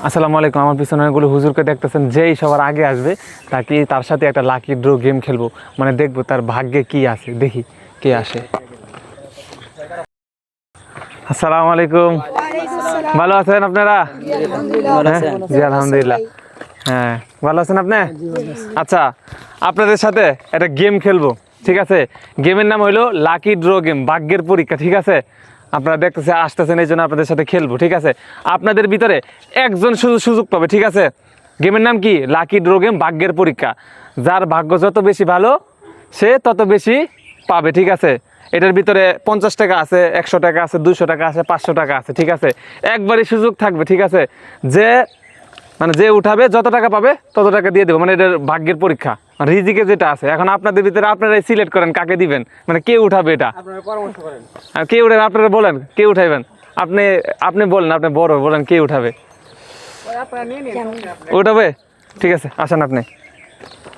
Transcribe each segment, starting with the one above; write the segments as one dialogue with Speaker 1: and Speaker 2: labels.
Speaker 1: আসসালামু আলাইকুম। আমার পিছনে অনেকগুলো হুজুরকে দেখতেছেন, যেই সবার আগে আসবে তাকে তার সাথে একটা লাকি ড্র গেম খেলবো, মানে দেখবো তার ভাগ্যে কি আছে, দেখি কে আসে। আসসালামু আলাইকুম, ভালো আছেন আপনারা? জি আলহামদুলিল্লাহ। হ্যাঁ, ভালো আছেন আপনি? আচ্ছা, আপনাদের সাথে একটা গেম খেলবো, ঠিক আছে? গেমের নাম হইলো লাকি ড্র গেম, ভাগ্যের পরীক্ষা, ঠিক আছে? আপনারা দেখতেছে আসতেছেন, এই জন্য আপনাদের সাথে খেলবো, ঠিক আছে? আপনাদের ভিতরে একজন শুধু সুযোগ পাবে, ঠিক আছে? গেমের নাম কি? লাকি ড্র গেম, ভাগ্যের পরীক্ষা। যার ভাগ্য যত বেশি ভালো সে তত বেশি পাবে, ঠিক আছে? এটার ভিতরে 50 টাকা আছে, 100 টাকা আছে, 200 টাকা আছে, 500 টাকা আছে, ঠিক আছে? একবারই সুযোগ থাকবে, ঠিক আছে? যে যে উঠাবে যত টাকা পাবে তত টাকা দিয়ে দেবো, মানে এটার ভাগ্যের পরীক্ষা, মানে রিজিকে যেটা আছে। এখন আপনাদের ভিতরে আপনারাই সিলেক্ট করেন কাকে দিবেন, মানে কে উঠাবে এটা, আর কে উঠাবে আপনারা বলেন, কে উঠাইবেন? আপনি আপনি বলেন, আপনি বড় বলেন কে উঠাবে। উঠাবে, ঠিক আছে, আসেন আপনি।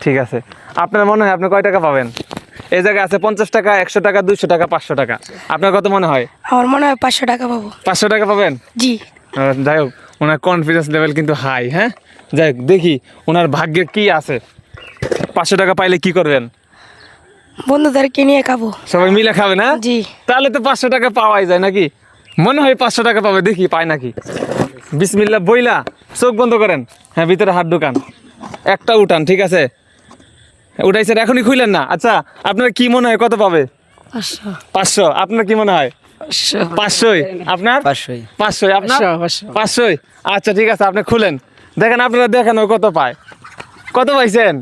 Speaker 1: ঠিক আছে, আপনার মনে হয় আপনি কয় টাকা পাবেন? এই জায়গায় আছে 50 টাকা, 100 টাকা, 200 টাকা, 500 টাকা। আপনার কত মনে হয়?
Speaker 2: আমার মনে হয় 500 টাকা পাবো।
Speaker 1: 500 টাকা পাবেন?
Speaker 2: জি।
Speaker 1: যাই হোক, ওনার কনফিডেন্স লেভেল কিন্তু হাই। হ্যাঁ, যাই হোক, দেখি ওনার ভাগ্যে কি আছে। 500 টাকা পাইলে কি করবেন?
Speaker 2: বন্ধুদেরকে নিয়ে খাবো।
Speaker 1: সবাই মিলে খাবে না?
Speaker 2: জি।
Speaker 1: তাহলে তো 500 টাকা পাওয়াই যায় নাকি? মনে হয় 500 টাকা পাবে, দেখি পায় নাকি। বিসমিল্লাহ বইলা চোখ বন্ধ করেন। হ্যাঁ, ভিতরে হাত ঢুকান, একটা উঠান, ঠিক আছে? উঠাইছেন, এখনই খুইলেন না। আচ্ছা, আপনার কি মনে হয় কত পাবে? 500। আপনার কি মনে হয়? 500। আপনার 500। আপনার 500। আচ্ছা, ঠিক আছে, আপনি খুলেন, দেখেন, আপনারা দেখেন ও কত পায়। কত পাইছেন?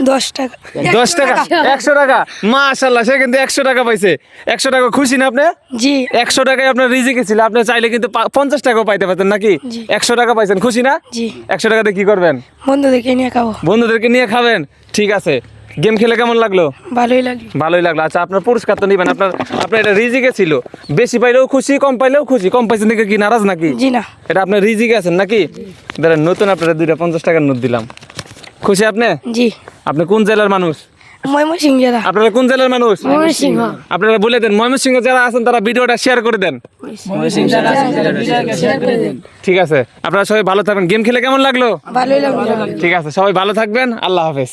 Speaker 2: 10 টাকা।
Speaker 1: 10 টাকা, 100 টাকা। মাশাআল্লাহ, সে কিন্তু 100 টাকা পাইছে। 100 টাকা খুশি না আপনি?
Speaker 2: জি।
Speaker 1: 100 টাকায় আপনার রিজিকে ছিল, আপনি চাইলে কিন্তু 50 টাকাও পাইতে পারতেন নাকি? 100 টাকা পাইছেন, খুশি না?
Speaker 2: জি।
Speaker 1: 100 টাকাতে কি করবেন?
Speaker 2: বন্ধুদেরকে নিয়ে খাবো।
Speaker 1: বন্ধুদেরকে নিয়ে খাবেন, ঠিক আছে। গেম খেলে কেমন লাগলো?
Speaker 2: ভালোই লাগলো।
Speaker 1: ভালোই লাগলো। আচ্ছা, আপনার পুরস্কার তো নিবেন। আপনার এটা রিজিকে ছিল, বেশি পাইলেও খুশি, কম পাইলেও খুশি। কম পাইছেন দেখে কি নারাজ নাকি?
Speaker 2: জি না।
Speaker 1: এটা আপনার রিজিকে আছেন নাকি? ধরেন, নতুন আপনারা 2টা 50 টাকার নোট দিলাম। খুশি আপনি?
Speaker 2: জি।
Speaker 1: আপনি কোন জেলার মানুষ?
Speaker 2: ময়মনসিংহ জেলা।
Speaker 1: আপনারা কোন জেলার মানুষ?
Speaker 2: ময়মনসিংহ।
Speaker 1: আপনারা বলে দেন, ময়মনসিংহ যারা আছেন তারা ভিডিওটা শেয়ার করে দেন। ঠিক আছে, আপনারা সবাই ভালো থাকবেন। গেম খেলে কেমন লাগলো?
Speaker 2: ভালোই লাগলো।
Speaker 1: ঠিক আছে, সবাই ভালো থাকবেন। আল্লাহ হাফেজ।